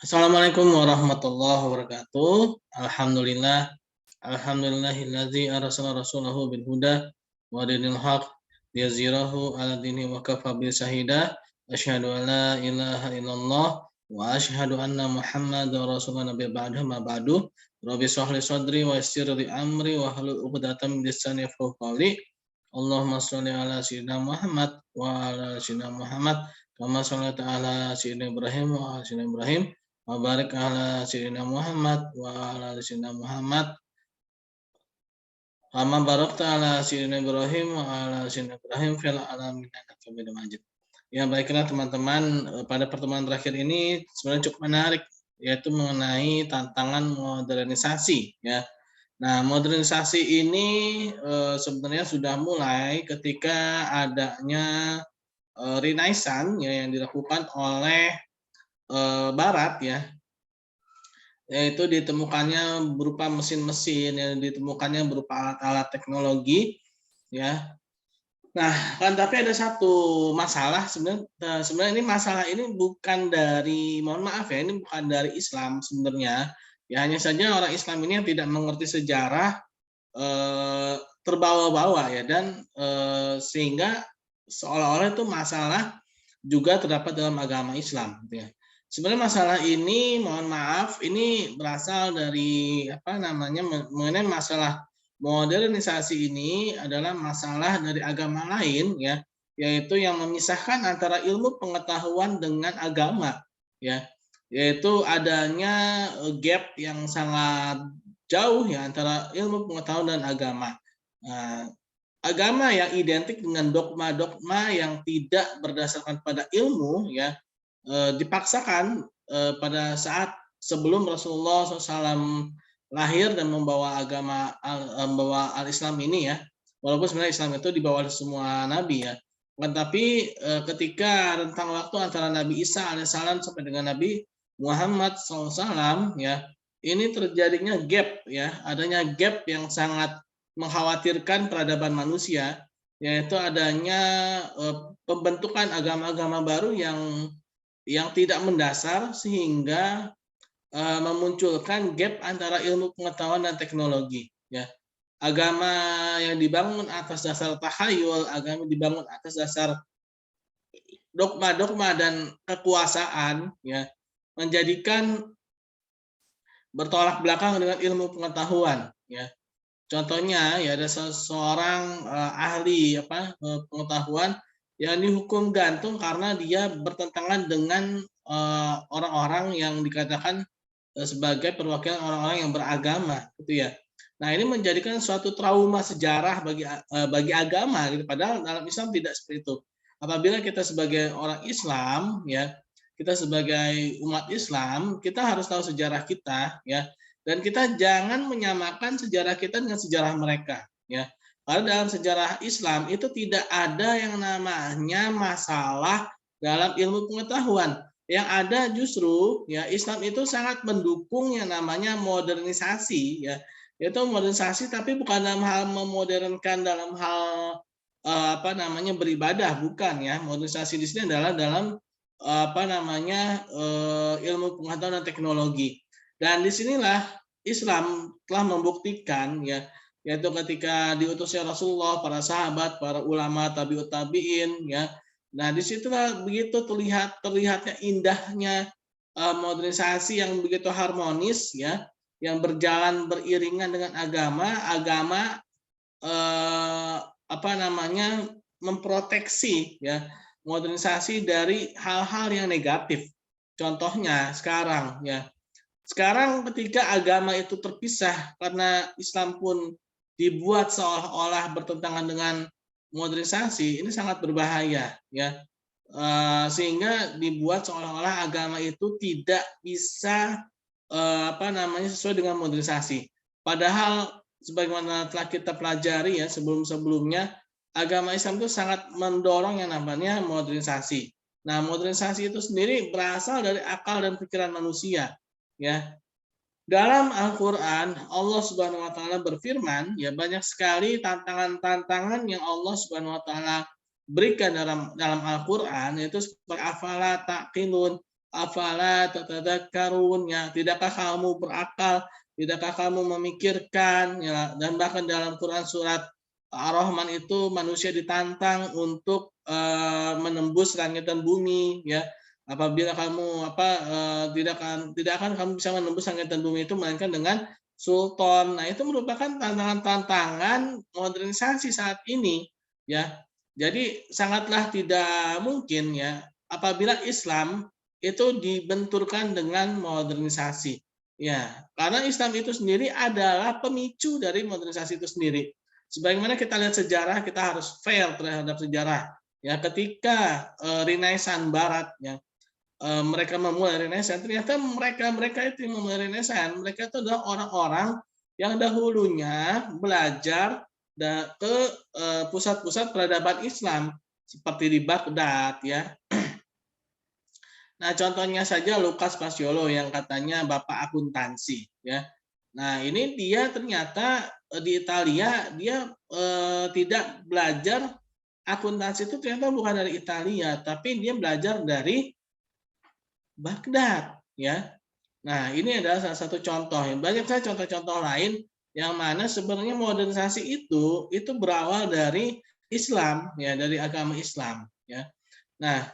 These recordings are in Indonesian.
Assalamualaikum warahmatullahi wabarakatuh. Alhamdulillah. Alhamdulillahilladzi arsala rasulahu bil huda wa dinil haq liyuzhirahu 'ala dini wa kafa bihi shahida. Asyhadu an la ilaha illallah wa asyhadu anna Muhammadar rasulullah nabiyya ba'da ma ba'du. Rabbi shrah li sadri wa yassir li amri wa hlul 'uqdatam min lisani yafqahu qawli. Allahumma shalli ala sayyidina Muhammad wa ala sayyidina Muhammad kama shallaita ala sayyidina Ibrahim wa ala sayyidina Ibrahim wa barik ala sayyidina Muhammad wa ala sayyidina Muhammad kama barakta ala sayyidina Ibrahim wa ala sayyidina Ibrahim fil alamin innaka Hamidum Majid. Ya, baiklah teman-teman, pada pertemuan terakhir ini sebenarnya cukup menarik, yaitu mengenai tantangan modernisasi ya. Nah, modernisasi ini sebenarnya sudah mulai ketika adanya Renaissance ya yang dilakukan oleh Barat ya, yaitu ditemukannya berupa mesin-mesin, yang ditemukannya berupa alat-alat teknologi ya. Nah, kan tapi ada satu masalah sebenarnya ini masalah ini bukan dari, mohon maaf ya, ini bukan dari Islam sebenarnya. Ya hanya saja orang Islam ini yang tidak mengerti sejarah terbawa-bawa ya, dan sehingga seolah-olah itu masalah juga terdapat dalam agama Islam gitu ya. Sebenarnya masalah ini, mohon maaf, ini berasal dari mengenai masalah modernisasi ini adalah masalah dari agama lain ya, yaitu yang memisahkan antara ilmu pengetahuan dengan agama ya, yaitu adanya gap yang sangat jauh ya antara ilmu pengetahuan dan agama. Nah, agama yang identik dengan dogma-dogma yang tidak berdasarkan pada ilmu ya, dipaksakan pada saat sebelum Rasulullah SAW lahir dan membawa membawa al-Islam ini ya, walaupun sebenarnya Islam itu dibawa oleh semua nabi ya, tetapi ketika rentang waktu antara Nabi Isa alaihissalam sampai dengan Nabi Muhammad SAW ya, ini terjadinya gap ya, adanya gap yang sangat mengkhawatirkan peradaban manusia, yaitu adanya pembentukan agama-agama baru yang tidak mendasar sehingga memunculkan gap antara ilmu pengetahuan dan teknologi ya. Agama yang dibangun atas dasar tahayul, agama dibangun atas dasar dogma-dogma dan kekuasaan ya, menjadikan bertolak belakang dengan ilmu pengetahuan ya. Contohnya ya, ada seseorang ahli pengetahuan yang dihukum gantung karena dia bertentangan dengan orang-orang yang dikatakan sebagai perwakilan orang-orang yang beragama gitu ya. Nah, ini menjadikan suatu trauma sejarah bagi agama gitu, padahal dalam Islam tidak seperti itu. Apabila kita sebagai orang Islam ya, kita sebagai umat Islam, kita harus tahu sejarah kita ya, dan kita jangan menyamakan sejarah kita dengan sejarah mereka ya. Karena dalam sejarah Islam itu tidak ada yang namanya masalah dalam ilmu pengetahuan. Yang ada justru ya, Islam itu sangat mendukung yang namanya modernisasi ya. Yaitu modernisasi tapi bukan dalam hal memodernkan dalam hal beribadah, bukan ya. Modernisasi di sini adalah dalam ilmu pengetahuan dan teknologi. Dan disinilah Islam telah membuktikan ya, yaitu ketika diutusnya Rasulullah, para sahabat, para ulama, tabiut tabiin ya. Nah, disitulah begitu terlihatnya indahnya modernisasi yang begitu harmonis ya, yang berjalan beriringan dengan agama memproteksi ya modernisasi dari hal-hal yang negatif. Contohnya sekarang ya. Sekarang ketika agama itu terpisah karena Islam pun dibuat seolah-olah bertentangan dengan modernisasi, ini sangat berbahaya ya. Sehingga dibuat seolah-olah agama itu tidak bisa sesuai dengan modernisasi. Padahal sebagaimana telah kita pelajari ya sebelum-sebelumnya, agama Islam itu sangat mendorong yang namanya modernisasi. Nah, modernisasi itu sendiri berasal dari akal dan pikiran manusia ya. Dalam Al-Qur'an Allah Subhanahu wa taala berfirman, ya banyak sekali tantangan-tantangan yang Allah Subhanahu wa taala berikan dalam Al-Qur'an, yaitu seperti afala taqilun, afala tatadzakkarun, ya, tidakkah kamu berakal, tidakkah kamu memikirkan, ya. Dan bahkan dalam Quran surat Ar-Rahman itu manusia ditantang untuk menembus langit dan bumi, ya. Apabila kamu tidak akan kamu bisa menembus langit dan bumi itu melainkan dengan sultan. Nah, itu merupakan tantangan-tantangan modernisasi saat ini, ya. Jadi sangatlah tidak mungkin, ya, apabila Islam itu dibenturkan dengan modernisasi. Ya, karena Islam itu sendiri adalah pemicu dari modernisasi itu sendiri. Sebagaimana kita lihat sejarah, kita harus fair terhadap sejarah. Ya, ketika Renaissance Barat, ya, mereka memulai Renaissance, ternyata mereka itu yang memulai Renaissance, mereka itu adalah orang-orang yang dahulunya belajar ke pusat-pusat peradaban Islam seperti di Baghdad, ya. Nah, contohnya saja Lukas Paciolo yang katanya bapak akuntansi, ya. Nah, ini dia ternyata di Italia dia tidak belajar akuntansi itu ternyata bukan dari Italia, tapi dia belajar dari Baghdad, ya. Nah, ini adalah salah satu contoh. Banyak saya contoh-contoh lain yang mana sebenarnya modernisasi itu berawal dari Islam, ya, dari agama Islam, ya. Nah,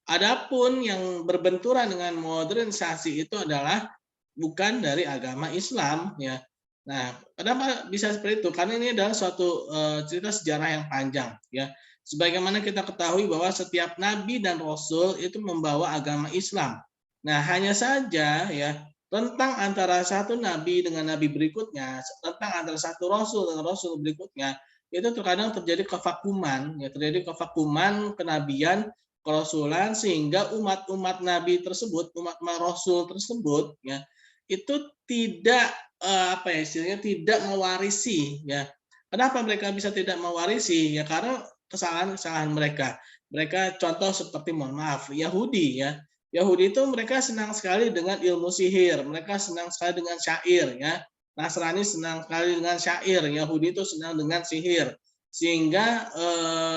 adapun yang berbenturan dengan modernisasi itu adalah bukan dari agama Islam, ya. Nah, kenapa bisa seperti itu? Karena ini adalah suatu cerita sejarah yang panjang, ya. Sebagaimana kita ketahui bahwa setiap nabi dan rasul itu membawa agama Islam. Nah, hanya saja, ya, tentang antara satu nabi dengan nabi berikutnya, tentang antara satu rasul dengan rasul berikutnya, itu terkadang terjadi kevakuman, ya, terjadi kevakuman kenabian, kerasulan, sehingga umat-umat nabi tersebut, umat rasul tersebut, ya, itu tidak apa ya istilahnya, tidak mewarisi, ya. Kenapa mereka bisa tidak mewarisi? Ya karena kesalahan-kesalahan mereka. Mereka contoh seperti mohon maaf Yahudi, ya. Yahudi itu mereka senang sekali dengan ilmu sihir, mereka senang sekali dengan syair, ya. Nasrani senang sekali dengan syair, Yahudi itu senang dengan sihir. Sehingga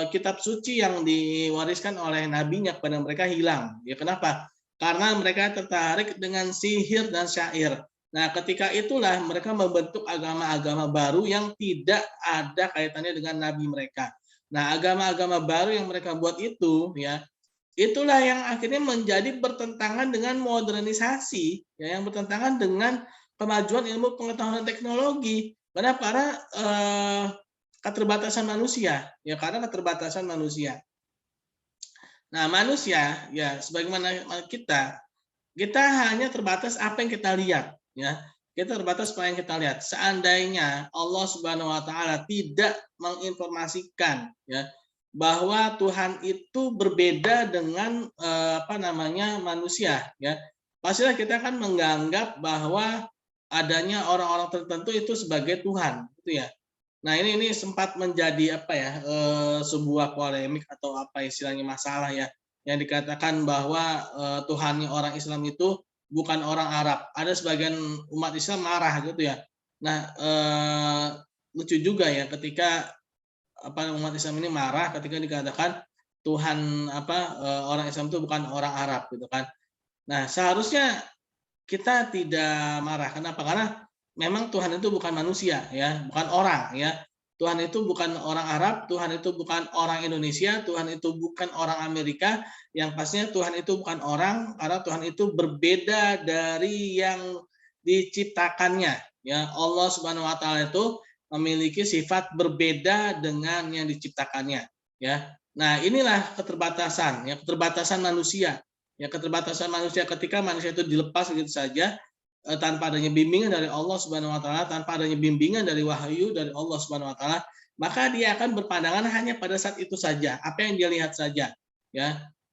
kitab suci yang diwariskan oleh nabinya kepada mereka hilang. Ya kenapa? Karena mereka tertarik dengan sihir dan syair. Nah, ketika itulah mereka membentuk agama-agama baru yang tidak ada kaitannya dengan nabi mereka. Nah, agama-agama baru yang mereka buat itu, ya, itulah yang akhirnya menjadi bertentangan dengan modernisasi, ya, yang bertentangan dengan kemajuan ilmu pengetahuan dan teknologi. Kenapa? Karena keterbatasan manusia, ya, karena keterbatasan manusia. Nah, manusia, ya, sebagaimana kita hanya terbatas apa yang kita lihat, ya. Kita terbatas apa yang kita lihat. Seandainya Allah Subhanahu wa taala tidak menginformasikan, ya, bahwa Tuhan itu berbeda dengan manusia, ya. Pastilah kita akan menganggap bahwa adanya orang-orang tertentu itu sebagai Tuhan, gitu ya. Nah, ini sempat menjadi sebuah polemik atau apa istilahnya masalah, ya, yang dikatakan bahwa Tuhannya orang Islam itu bukan orang Arab. Ada sebagian umat Islam marah gitu ya. Nah, lucu juga ya ketika umat Islam ini marah ketika dikatakan Tuhan orang Islam itu bukan orang Arab gitu kan. Nah, seharusnya kita tidak marah. Kenapa? Karena memang Tuhan itu bukan manusia, ya, bukan orang, ya. Tuhan itu bukan orang Arab, Tuhan itu bukan orang Indonesia, Tuhan itu bukan orang Amerika, yang pastinya Tuhan itu bukan orang, karena Tuhan itu berbeda dari yang diciptakannya, ya. Allah Subhanahu wa taala itu memiliki sifat berbeda dengan yang diciptakannya, ya. Nah, inilah keterbatasan, ya, keterbatasan manusia. Ya, keterbatasan manusia ketika manusia itu dilepas begitu saja tanpa adanya bimbingan dari Allah Subhanahu wa taala, tanpa adanya bimbingan dari wahyu dari Allah Subhanahu wa taala, maka dia akan berpandangan hanya pada saat itu saja, apa yang dia lihat saja, ya.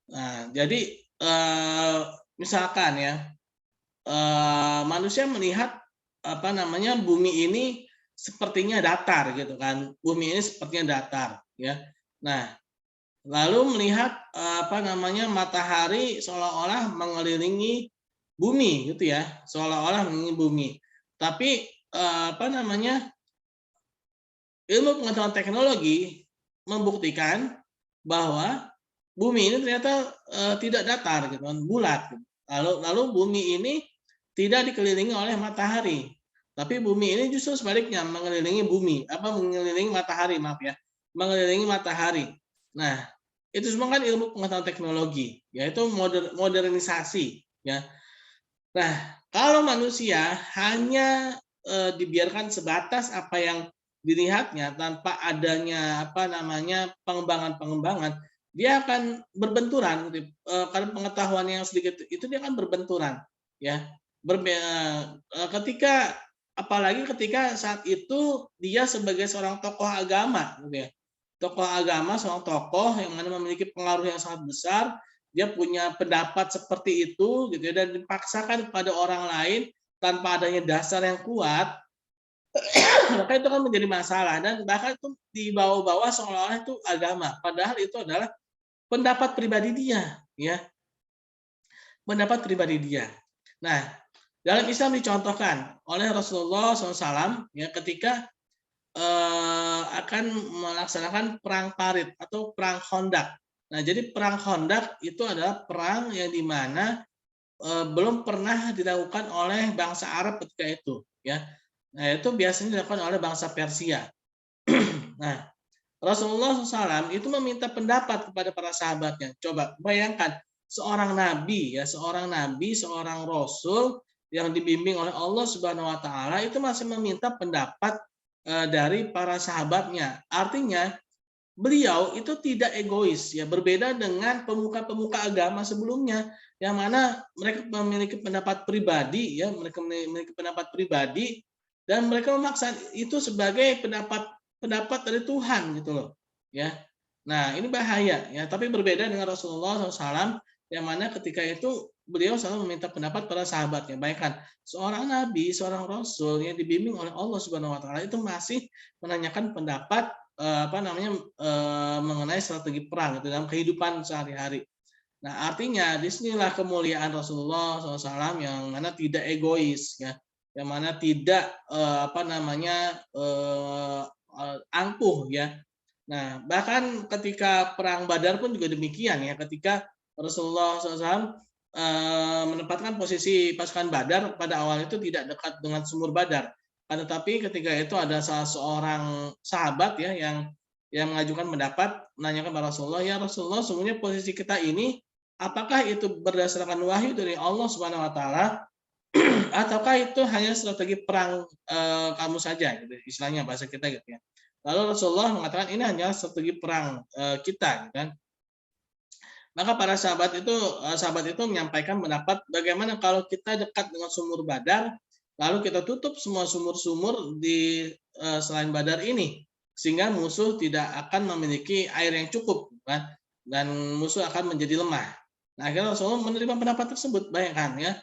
Nah, jadi misalkan ya manusia melihat bumi ini sepertinya datar gitu kan. Bumi ini sepertinya datar, ya. Nah, lalu melihat matahari seolah-olah mengelilingi bumi gitu ya, seolah-olah mengelilingi bumi. Tapi ilmu pengetahuan teknologi membuktikan bahwa bumi ini ternyata tidak datar gitu kan, bulat. Gitu. Lalu bumi ini tidak dikelilingi oleh matahari, tapi bumi ini justru sebaliknya mengelilingi mengelilingi matahari, maaf ya, mengelilingi matahari. Nah, itu semua kan ilmu pengetahuan teknologi, yaitu modernisasi, ya. Nah, kalau manusia hanya dibiarkan sebatas apa yang dilihatnya tanpa adanya pengembangan-pengembangan, dia akan berbenturan gitu. Karena pengetahuan yang sedikit itu dia akan berbenturan, ya. Ketika apalagi ketika saat itu dia sebagai seorang tokoh agama gitu ya. Tokoh agama, seorang tokoh yang mana memiliki pengaruh yang sangat besar, dia punya pendapat seperti itu gitu ya, dan dipaksakan kepada orang lain tanpa adanya dasar yang kuat, maka itu kan menjadi masalah dan bahkan itu dibawa-bawa seolah-olah itu agama, padahal itu adalah pendapat pribadi dia, ya, pendapat pribadi dia. Nah, dalam Islam dicontohkan oleh Rasulullah SAW ya ketika akan melaksanakan perang Parit atau perang Khandaq. Nah, jadi perang Khandaq itu adalah perang yang dimana belum pernah dilakukan oleh bangsa Arab ketika itu, ya. Nah, itu biasanya dilakukan oleh bangsa Persia. Nah, Rasulullah SAW itu meminta pendapat kepada para sahabatnya. Coba bayangkan seorang nabi, ya, seorang rasul yang dibimbing oleh Allah Subhanahu Wa Taala itu masih meminta pendapat dari para sahabatnya. Artinya beliau itu tidak egois, ya, berbeda dengan pemuka-pemuka agama sebelumnya yang mana mereka memiliki pendapat pribadi, ya, mereka memiliki pendapat pribadi dan mereka memaksa itu sebagai pendapat dari Tuhan gitu loh, ya. Nah, ini bahaya, ya, tapi berbeda dengan Rasulullah SAW yang mana ketika itu beliau selalu meminta pendapat para sahabatnya. Bayangkan seorang nabi, seorang rasul yang dibimbing oleh Allah Subhanahu Wa Taala itu masih menanyakan pendapat mengenai strategi perang itu dalam kehidupan sehari-hari. Nah, artinya disinilah kemuliaan Rasulullah SAW yang mana tidak egois, ya, yang mana tidak angkuh, ya. Nah, bahkan ketika perang Badar pun juga demikian, ya, ketika Rasulullah SAW menempatkan posisi pasukan Badar pada awal itu tidak dekat dengan sumur Badar. Tetapi ketika itu ada salah seorang sahabat, ya, yang mengajukan pendapat menanyakan kepada Rasulullah, ya Rasulullah, sungguhnya posisi kita ini apakah itu berdasarkan wahyu dari Allah Subhanahu Wa Taala ataukah itu hanya strategi perang kamu saja, gitu, istilahnya bahasa kita gitu ya. Lalu Rasulullah mengatakan ini hanya strategi perang kita, gitu kan. Maka para sahabat itu menyampaikan pendapat bagaimana kalau kita dekat dengan sumur Badar, lalu kita tutup semua sumur-sumur di selain Badar ini, sehingga musuh tidak akan memiliki air yang cukup, kan? Dan musuh akan menjadi lemah. Nah, akhirnya Rasulullah menerima pendapat tersebut, bayangkan, ya.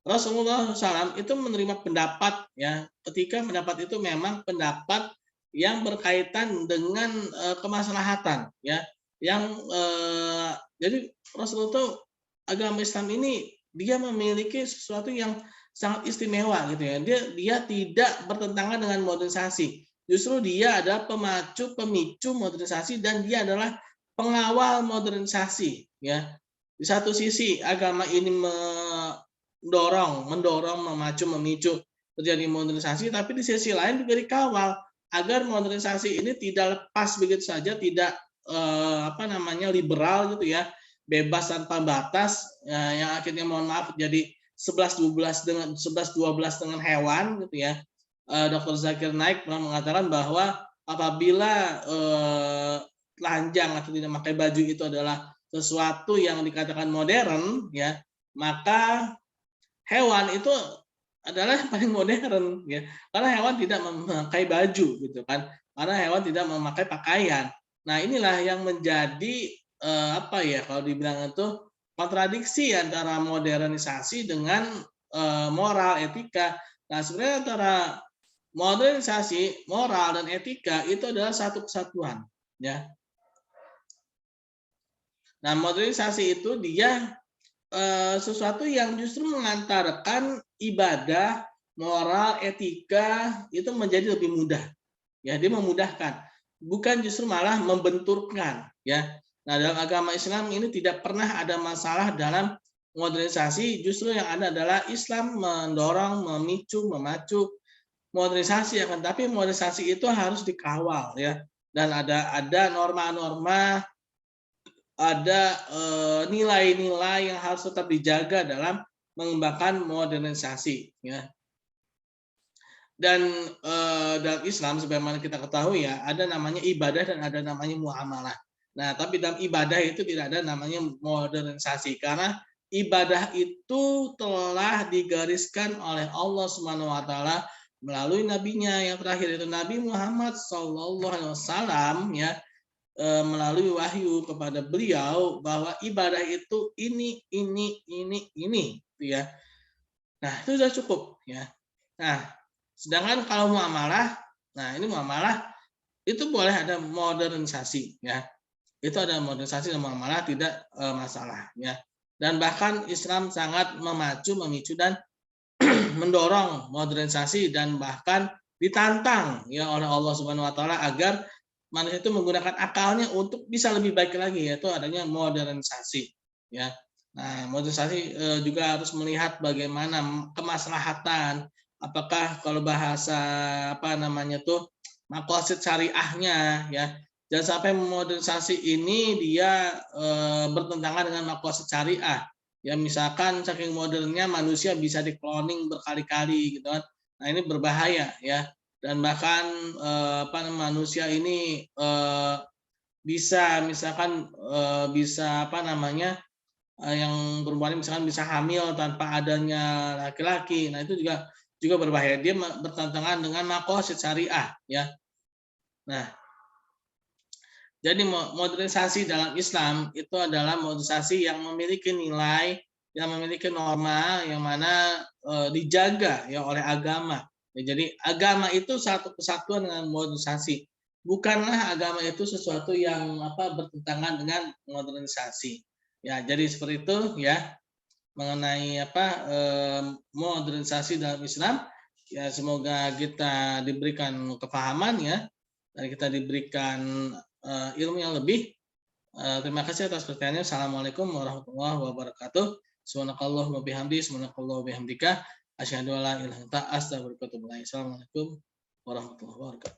Rasulullah SAW itu menerima pendapat, ya, ketika pendapat itu memang pendapat yang berkaitan dengan kemaslahatan, ya, yang jadi Rasulullah itu agama Islam ini dia memiliki sesuatu yang sangat istimewa gitu ya. Dia tidak bertentangan dengan modernisasi. Justru dia adalah pemicu modernisasi dan dia adalah pengawal modernisasi, ya. Di satu sisi agama ini mendorong, memicu terjadi modernisasi, tapi di sisi lain juga dikawal agar modernisasi ini tidak lepas begitu saja, tidak liberal gitu ya, bebas tanpa batas, yang akhirnya mohon maaf jadi 11-12 dengan hewan gitu ya. Dr. Zakir Naik pernah mengatakan bahwa apabila telanjang atau tidak pakai baju itu adalah sesuatu yang dikatakan modern, ya, maka hewan itu adalah yang paling modern, ya, karena hewan tidak memakai baju gitu kan, karena hewan tidak memakai pakaian. Nah, inilah yang menjadi kalau dibilang itu kontradiksi antara modernisasi dengan moral etika. Nah, sebenarnya antara modernisasi, moral dan etika itu adalah satu kesatuan, ya. Nah, modernisasi itu dia sesuatu yang justru mengantarkan ibadah, moral, etika itu menjadi lebih mudah. Ya, dia memudahkan, bukan justru malah membenturkan, ya. Nah, dalam agama Islam ini tidak pernah ada masalah dalam modernisasi, justru yang ada adalah Islam mendorong, memicu, memacu modernisasi, akan tapi modernisasi itu harus dikawal ya, dan ada norma-norma, ada nilai-nilai yang harus tetap dijaga dalam mengembangkan modernisasi ya. Dan dalam Islam sebagaimana kita ketahui ya, ada namanya ibadah dan ada namanya muamalah. Nah, tapi dalam ibadah itu tidak ada namanya modernisasi, karena ibadah itu telah digariskan oleh Allah Subhanahu wa taala melalui nabinya yang terakhir, itu Nabi Muhammad SAW ya, melalui wahyu kepada beliau bahwa ibadah itu ini gitu ya. Nah, itu sudah cukup ya. Nah, sedangkan kalau muamalah, nah ini muamalah itu boleh ada modernisasi ya. Itu ada modernisasi dan muamalah, tidak masalah ya. Dan bahkan Islam sangat memacu, memicu dan mendorong modernisasi, dan bahkan ditantang ya oleh Allah Subhanahu wa taala agar manusia itu menggunakan akalnya untuk bisa lebih baik lagi, yaitu adanya modernisasi ya. Nah, modernisasi juga harus melihat bagaimana kemaslahatan, apakah kalau bahasa apa namanya tuh maqasid syariahnya ya. Jangan sampai modernisasi ini dia bertentangan dengan maqasid syariah. Ya misalkan saking modernnya manusia bisa di-cloning berkali-kali gitu kan. Nah, ini berbahaya ya. Dan bahkan manusia ini bisa misalkan bisa apa namanya, yang perempuan misalkan bisa hamil tanpa adanya laki-laki. Nah, itu juga berbahaya. Dia bertentangan dengan maqasid syariah ya. Nah, jadi modernisasi dalam Islam itu adalah modernisasi yang memiliki nilai, yang memiliki norma, yang mana dijaga ya oleh agama. Ya, jadi agama itu satu kesatuan dengan modernisasi. Bukanlah agama itu sesuatu yang bertentangan dengan modernisasi. Ya, jadi seperti itu ya mengenai modernisasi dalam Islam. Ya, semoga kita diberikan kepahaman ya, dan kita diberikan ilmu yang lebih. Terima kasih atas pertanyaannya. Assalamualaikum warahmatullahi wabarakatuh. Subhanakallahumma bihamdi, subhanakallahumma bihamdika, asyhadu an la ilaha illa anta, astaghfiruka wa atubu ilaik. Assalamualaikum warahmatullahi wabarakatuh.